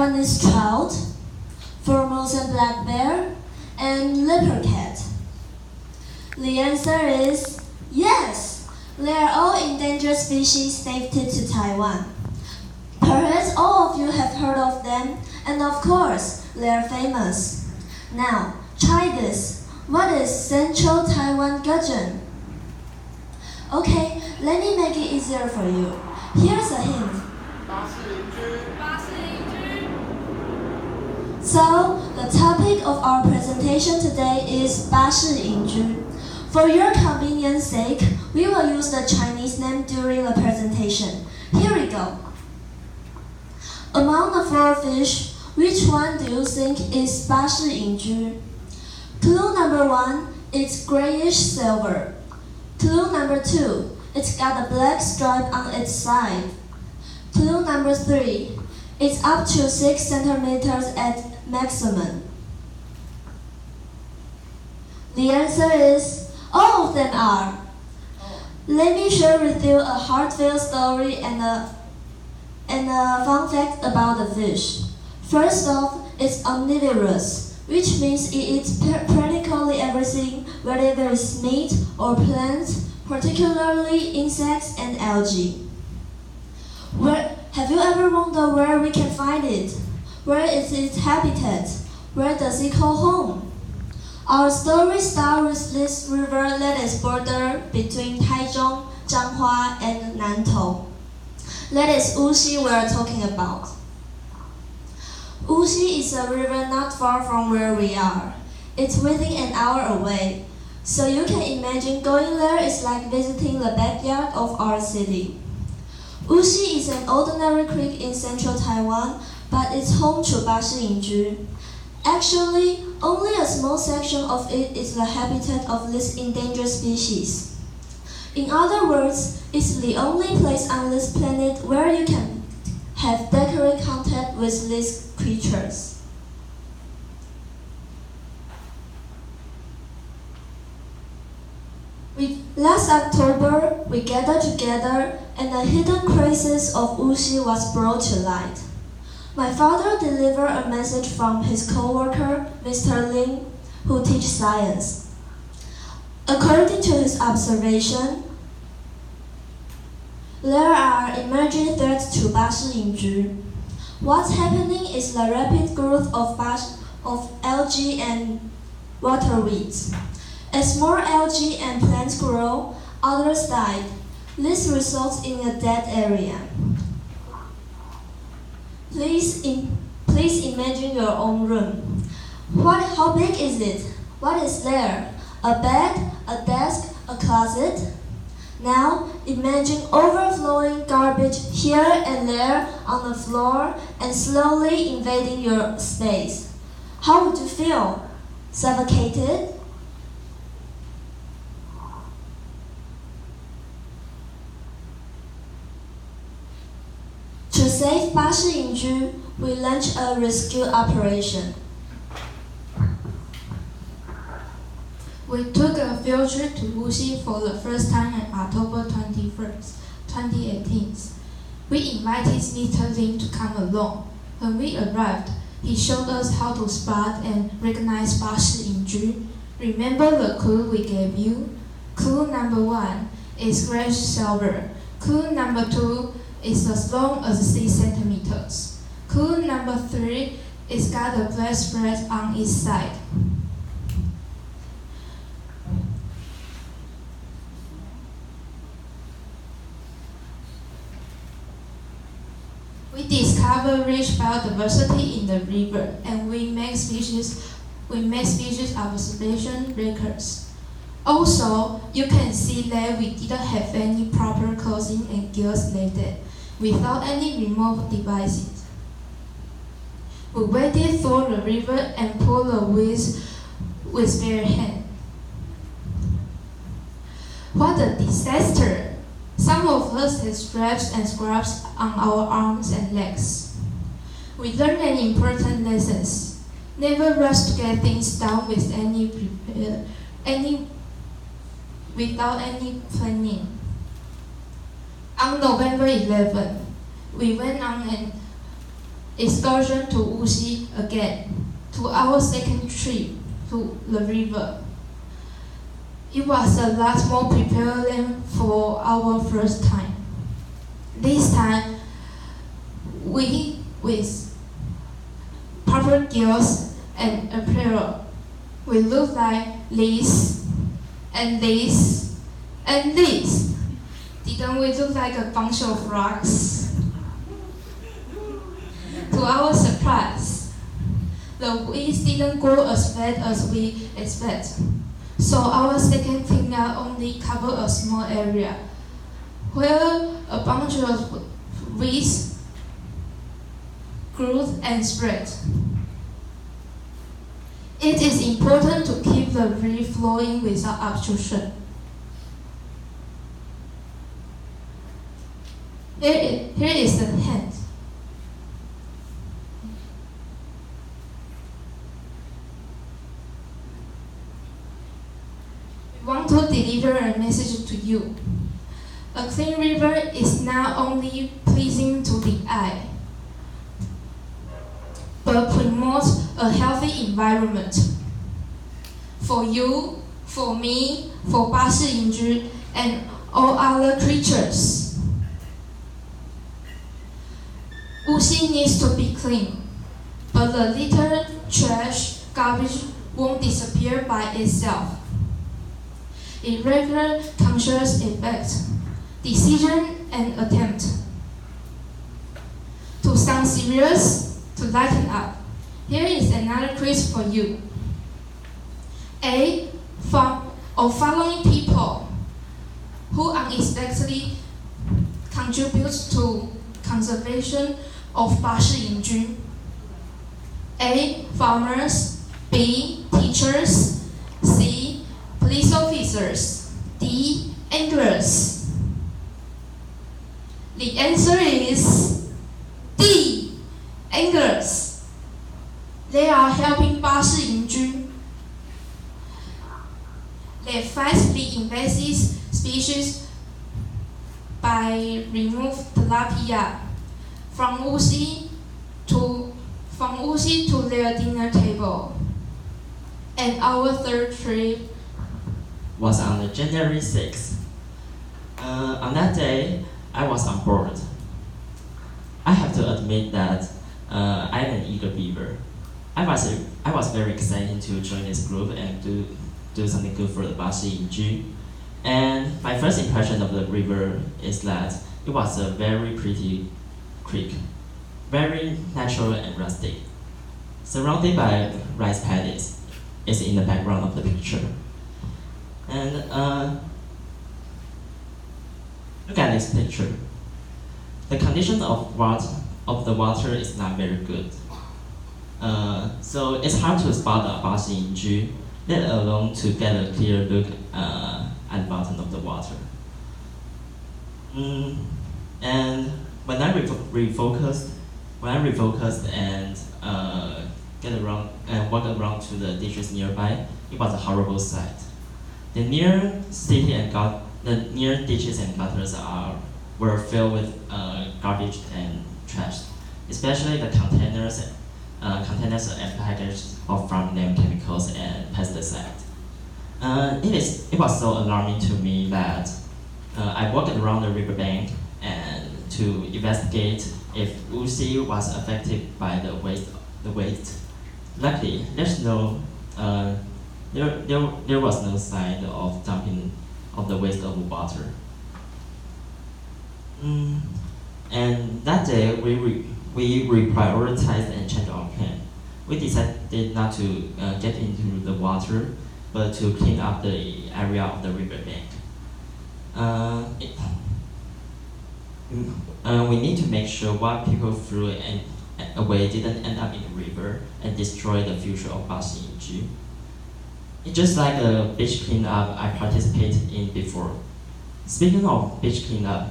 Taiwanese trout, Formosan black bear, and leopard cat? The answer is yes! They are all endangered species native to Taiwan. Perhaps all of you have heard of them, and of course, they are famous. Now, try this. What is Central Taiwan gudgeon? Okay, let me make it easier for you. Here's a hint. So, the topic of our presentation today is 巴氏银鮈. For your convenience sake, we will use the Chinese name during the presentation. Here we go. Among the four fish, which one do you think is 巴氏银鮈? Clue number 1, it's grayish silver. Clue number 2, it's got a black stripe on its side. Clue number 3, it's up to 6 centimeters at maximum. The answer is all of them are. Let me share with you a heartfelt story and a fun fact about the fish. First off, it's omnivorous, which means it eats practically everything, whether it's meat or plants, particularly insects and algae. Have you ever wondered where we can find it? Where is its habitat? Where does it call home? Our story starts with this river that is bordered between Taichung, Changhua, and Nantou. That is Wuxi we are talking about. Wuxi is a river not far from where we are. It's within an hour away, so you can imagine going there is like visiting the backyard of our city. Wuxi is an ordinary creek in central Taiwan, but it's home to 巴氏银鮈. Actually, only a small section of it is the habitat of this endangered species. In other words, it's the only place on this planet where you can have direct contact with these creatures. Last October, we gathered together and the hidden crisis of Wuxi was brought to light. My father delivered a message from his co-worker, Mr. Lin, who teaches science. According to his observation, there are emerging threats to 巴氏银鮈. What's happening is the rapid growth of algae and water weeds. As more algae and plants grow, others die. This results in a dead area. Please imagine your own room. How big is it? What is there? A bed, a desk, a closet? Now imagine overflowing garbage here and there on the floor and slowly invading your space. How would you feel? Suffocated? To save 巴氏银鮈, we launched a rescue operation. We took a field trip to Wuxi for the first time on October 21st, 2018. We invited Mr. Lin to come along. When we arrived, he showed us how to spot and recognize 巴氏银鮈. Remember the clue we gave you? Clue number 1 is grayish silver. Clue number 2 is as long as 6 centimeters. Clue number 3 is got a black spread on its side. We discover rich biodiversity in the river, and we make species observation records. Also, you can see that we didn't have any proper clothing and gears needed, without any remote devices. We waded through the river and pulled the weeds with bare hands. What a disaster! Some of us had straps and scrubs on our arms and legs. We learned an important lesson. Never rush to get things done without any planning. On November 11, we went on an excursion to Wuxi again, to our second trip to the river. It was a lot more prepared than for our first time. This time, we, with proper gears and apparel, we looked like this, and this, and this. Didn't we look like a bunch of rocks? To our surprise, the winds didn't grow as fast as we expected, so our second cleanup only covered a small area, where a bunch of weeds grew and spread. It is important to keep the river flowing without obstruction. Here is the hint. We want to deliver a message to you. A clean river is not only pleasing to the eye, but promotes a healthy environment for you, for me, for 巴氏银鮓, and all other creatures. Wuxi needs to be clean, but the litter, trash, garbage won't disappear by itself. Irregular, conscious effect, decision, and attempt to sound serious, to lighten up. Here is another quiz for you. A. Of following people who unexpectedly contribute to conservation of 巴氏银鮓. A. Farmers. B. Teachers. C. Police officers. D. Anglers. The answer is D. Anglers. They are helping 巴氏银鮓. They fight the invasive species by remove tilapia from Wuxi to their dinner table. And our third trip was on January 6th. On that day, I was on board. I have to admit that I'm an eager beaver. I was very excited to join this group and do something good for the 巴氏银鮓. And my first impression of the river is that it was a very pretty creek, very natural and rustic, surrounded by rice paddies. It's in the background of the picture. And look at this picture. The condition of the water is not very good. So it's hard to spot the 巴氏银鮓, let alone to get a clear look at the bottom of the water. And when I refocused and walked around to the ditches nearby, it was a horrible sight. The near ditches and gutters were filled with garbage and trash, especially the containers and packages of farm-name chemicals and pesticides. It was so alarming to me that I walked around the riverbank and to investigate if Wuxi was affected by the waste. Luckily, there was no sign of dumping of the waste of water. And that day, we reprioritized and changed our plan. We decided not to get into the water, but to clean up the area of the riverbank. We need to make sure what people threw away didn't end up in the river and destroy the future of 巴氏银鮓. It's just like a beach cleanup I participated in before. Speaking of beach cleanup,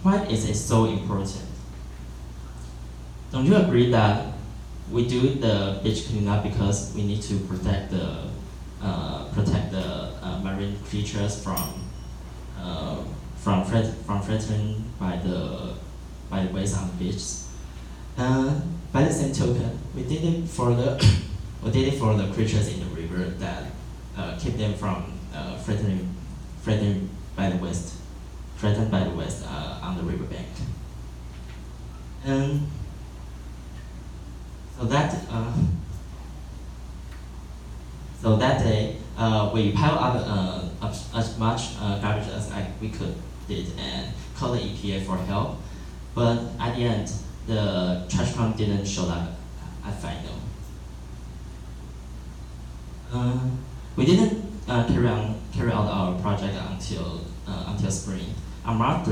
why is it so important? Don't you agree that we do the beach cleanup because we need to protect the marine creatures from threatened by the waste on the beach? By the same token, we did it for the creatures in the river that keep them from threatened by the west on the riverbank. And so that day, we piled up as much garbage as we could and called the EPA for help. But at the end, the trash can didn't show up at final. We didn't carry out our project until spring. On March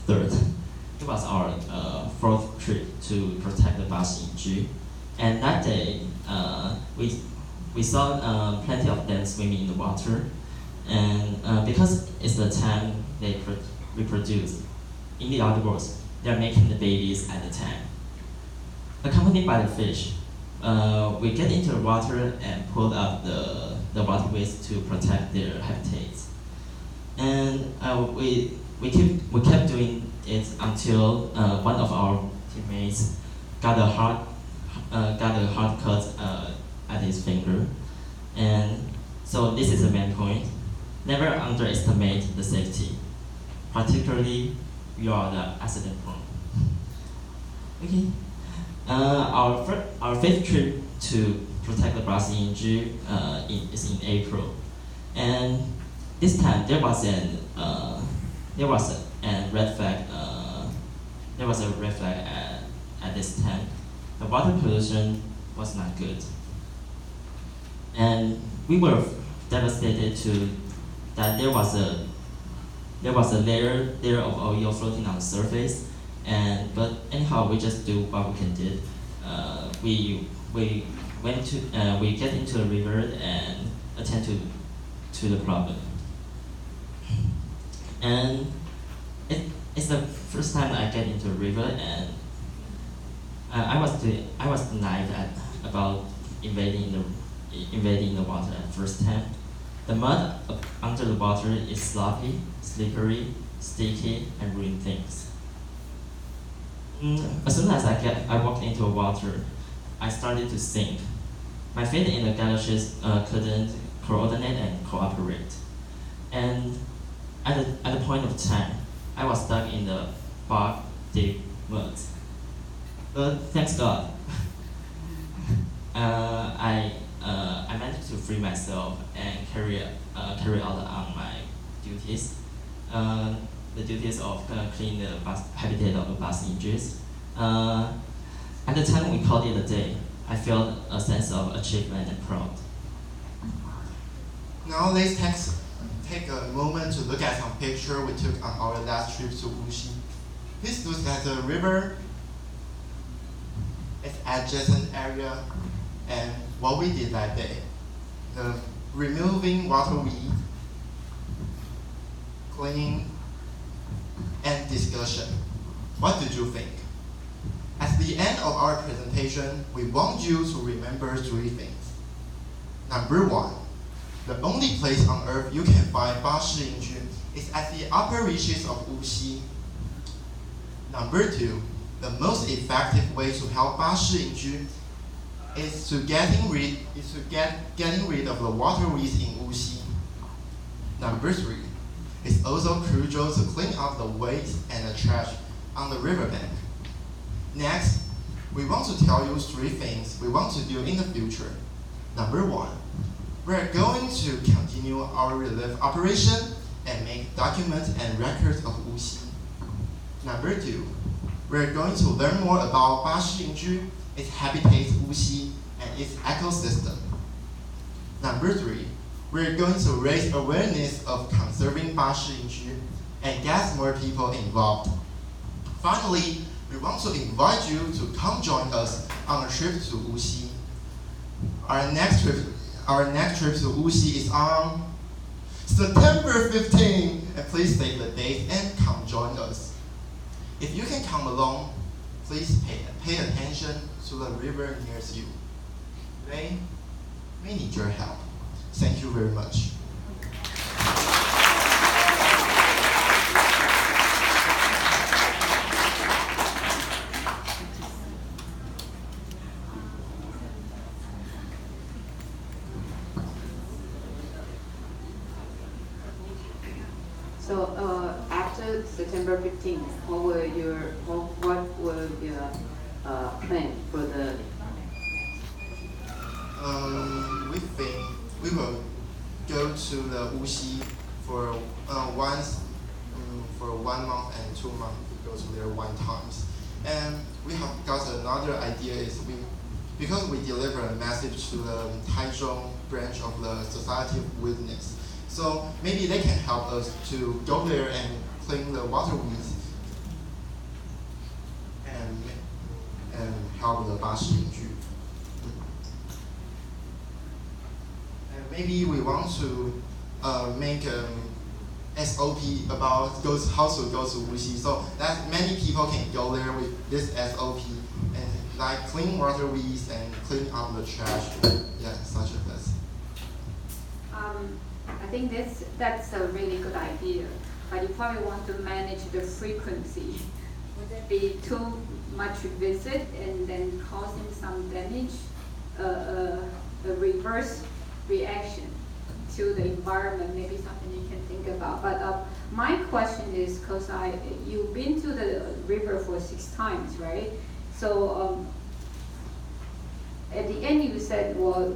3rd, it was our fourth trip to protect the Bashi Inju, and that day we saw plenty of them swimming in the water, and because it's the time they reproduce. In the other words, they're making the babies at the time. Accompanied by the fish, we get into the water and pull up the waterways to protect their habitats. And we kept doing it until one of our teammates got a hard cut at his finger. And so this is the main point. Never underestimate the safety, particularly you are the accident prone. Okay. Our fifth trip to protect the Brazilian Jew is in April, and this time there was a red flag. There was a red flag at this time. The water pollution was not good, and we were devastated that there was a layer of oil floating on the surface. But anyhow, we just do what we can do. We get into the river and attend to the problem. And it's the first time I get into a river, and I was denied about invading the water at first time. The mud under the water is sloppy, slippery, sticky, and ruin things. As soon as I walked into the water, I started to sink. My feet in the galoshes couldn't coordinate and cooperate. And at the point of time, I was stuck in the bog deep mud. But thanks God, I managed to free myself and carry out on my duties. The duties of cleaning the habitat of the bus injuries. At the time we called it a day, I felt a sense of achievement and pride. Now let's take a moment to look at some pictures we took on our last trip to Wuxi. This looks at the river, its adjacent area, and what we did that day. The removing water weed, cleaning, and discussion. What did you think? At the end of our presentation, we want you to remember 3 things. Number 1, the only place on earth you can find Bashi Inju is at the upper reaches of Wuxi. Number 2, the most effective way to help Bashi Inju is getting rid of the waterways in Wuxi. Number 3, it's also crucial to clean up the waste and the trash on the riverbank. Next, we want to tell you 3 things we want to do in the future. Number 1, we're going to continue our relief operation and make documents and records of Wuxi. Number 2, we're going to learn more about Bashi Inju, its habitat Wuxi, and its ecosystem. Number 3, we're going to raise awareness of conserving Bashi Inju and get more people involved. Finally, we want to invite you to come join us on a trip to Wuxi. Our next trip to Wuxi is on September 15, and please save the date and come join us. If you can come along, please pay attention to the river near you. Today, we need your help. Thank you very much. December 15th, what were your plan for the? We think we will go to the Wuxi for for 1 month and 2 months. We go to there 1 times, and we have got another idea is because we deliver a message to the Taichung branch of the Society of Witness. So maybe they can help us to go there and clean the waterways and help the 巴氏银鮈. And maybe we want to make SOP about how to go to Wuxi, so that many people can go there with this SOP and like clean waterways and clean up the trash. Yeah, such as this. I think that's a really good idea, but you probably want to manage the frequency. Would it be too much visit and then causing some damage, a reverse reaction to the environment? Maybe something you can think about. But my question is, because you've been to the river for 6 times, right? So at the end you said, well,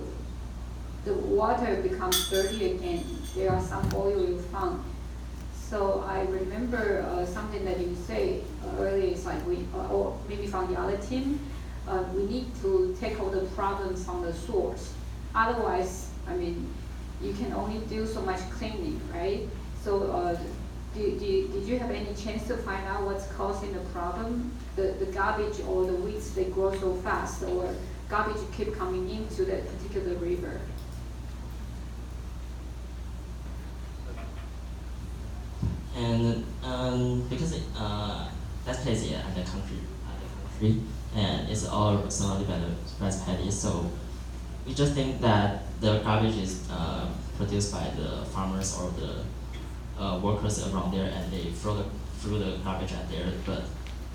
the water becomes dirty again. There are some oil you found. So I remember something that you say earlier. It's like or maybe from the other team, we need to tackle the problem from the source. Otherwise, I mean, you can only do so much cleaning, right? So did you have any chance to find out what's causing the problem? The garbage or the weeds, they grow so fast, or garbage keep coming into that particular river? And because that place is at the country, and it's all surrounded by the rice paddy, so we just think that the garbage is produced by the farmers or the workers around there, and they throw the garbage at there. But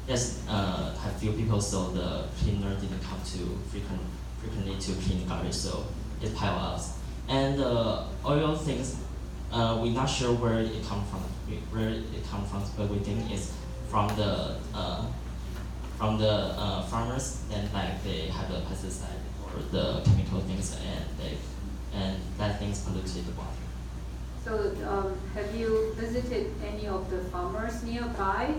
yes, have few people, so the cleaner didn't come to frequently to clean garbage, so it pile up. And the oil things, we're not sure where it comes from, but we think it's from the farmers, and like they have the pesticide or the chemical things, and that things polluted the water. So have you visited any of the farmers nearby,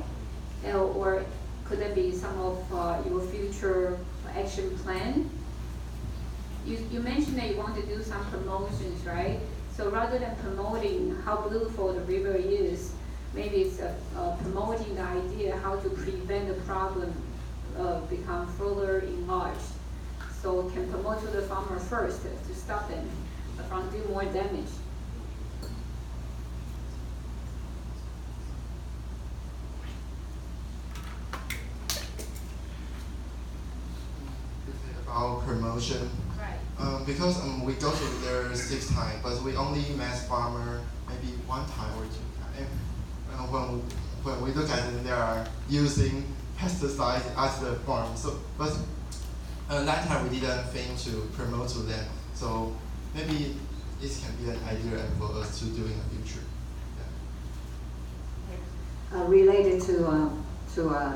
or could that be some of your future action plan? You mentioned that you want to do some promotions, right? So rather than promoting how beautiful the river is, maybe it's promoting the idea how to prevent the problem become further enlarged. So can promote to the farmer first to stop them from doing more damage. About promotion. Right. Because we go to there 6 times, but we only met farmer maybe 1 time or 2 times. When we look at it, they are using pesticides at the farm. So, but that time we didn't think to promote to them. So maybe it can be an idea for us to do in the future. Yeah. Related to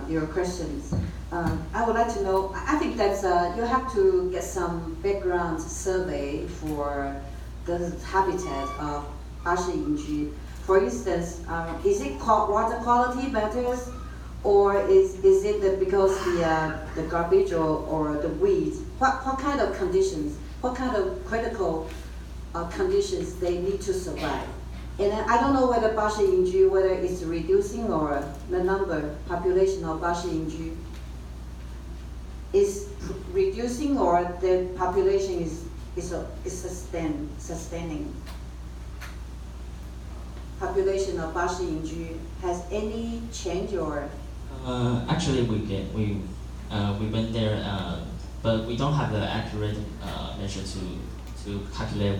your questions, I would like to know, I think that you have to get some background survey for the habitat of 巴氏银鮈. For instance, is it water quality matters, or is it that because the garbage or the weeds? What kind of conditions? What kind of critical conditions they need to survive? And I don't know whether 巴氏银鮈, whether it's reducing or the population of 巴氏银鮈is reducing, or the population is sustaining. Population of 巴氏银鮈 has any change or? Actually, we went there, but we don't have the accurate measure to calculate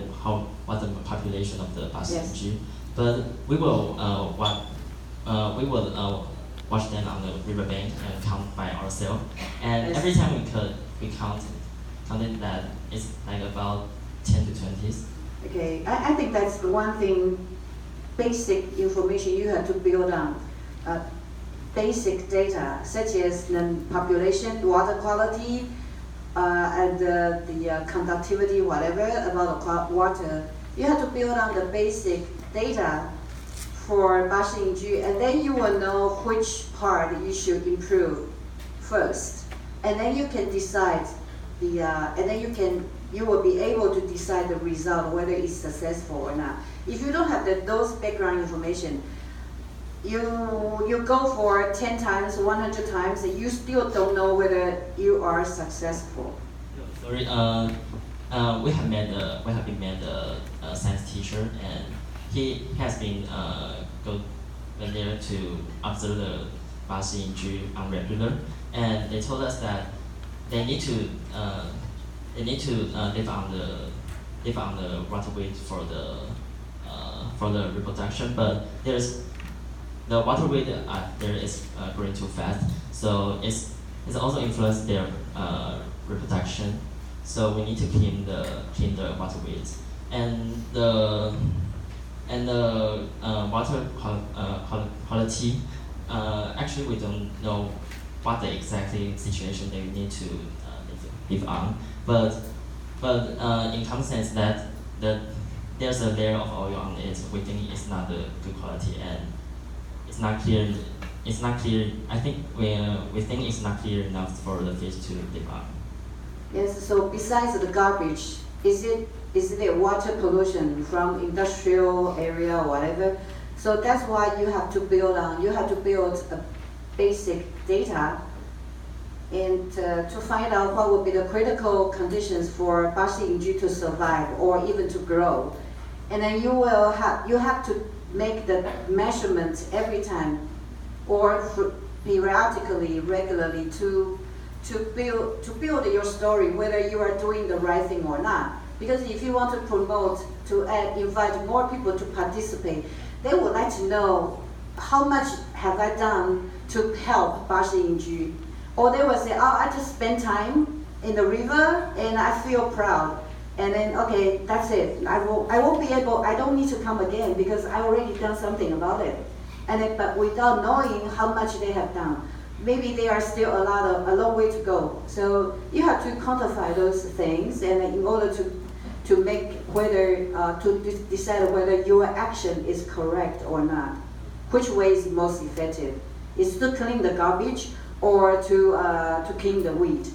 what the population of the 巴氏银鮈. But we will watch them on the riverbank and count by ourselves. And every time we counted that it's like about 10 to 20. Okay, I think that's the one thing, basic information you have to build on. basic data, such as the population, water quality, and the conductivity, whatever, about the water. You have to build on the basic data for Bashi Yingju, and then you will know which part you should improve first. And then you can decide and then you will be able to decide the result, whether it's successful or not. If you don't have those background information, you go for 10 times, 100 times, and you still don't know whether you are successful. Sorry, we have been met a science teacher, and he has been go there to observe the Bashi Yingju on regular, and they told us that they need to live on the water weight for the reproduction, but the water weight there is growing too fast, so it's also influenced their reproduction. So we need to clean the water weight, and the water quality. Actually, we don't know what the exact situation they need to live on, but in some sense that there's a layer of oil on it. We think it's not the good quality, and it's not clear. It's not clear. I think we think it's not clear enough for the fish to live on. Yes. So besides the garbage, is it a water pollution from industrial area or whatever? So that's why you have to build a basic data, and to find out what would be the critical conditions for Bashi Yingju to survive or even to grow. And then you have to make the measurements every time or periodically, regularly to build your story, whether you are doing the right thing or not. Because if you want to promote, invite more people to participate, they would like to know how much have I done to help Bashi Yingju. Or they will say, oh, I just spent time in the river and I feel proud. And then, okay, that's it. I don't need to come again because I already done something about it. And then, but without knowing how much they have done, maybe there are still a long way to go. So you have to quantify those things, and in order to make to decide whether your action is correct or not. Which way is most effective? Is to clean the garbage or to clean the weed?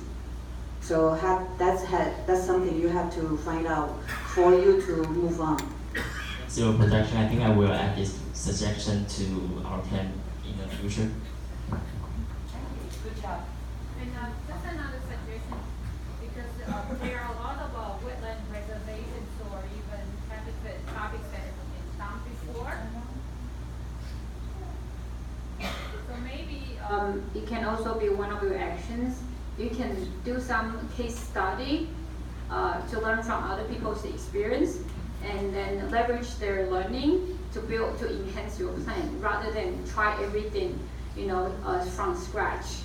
So that's something you have to find out for you to move on. Zero production. I think I will add this suggestion to our plan in the future. Good job. And just another suggestion, because there are a lot of wetland reservations or even habitat topics that have been done before. So maybe it can also be one of your actions. You can do some case study to learn from other people's experience, and then leverage their learning to enhance your plan rather than try everything from scratch.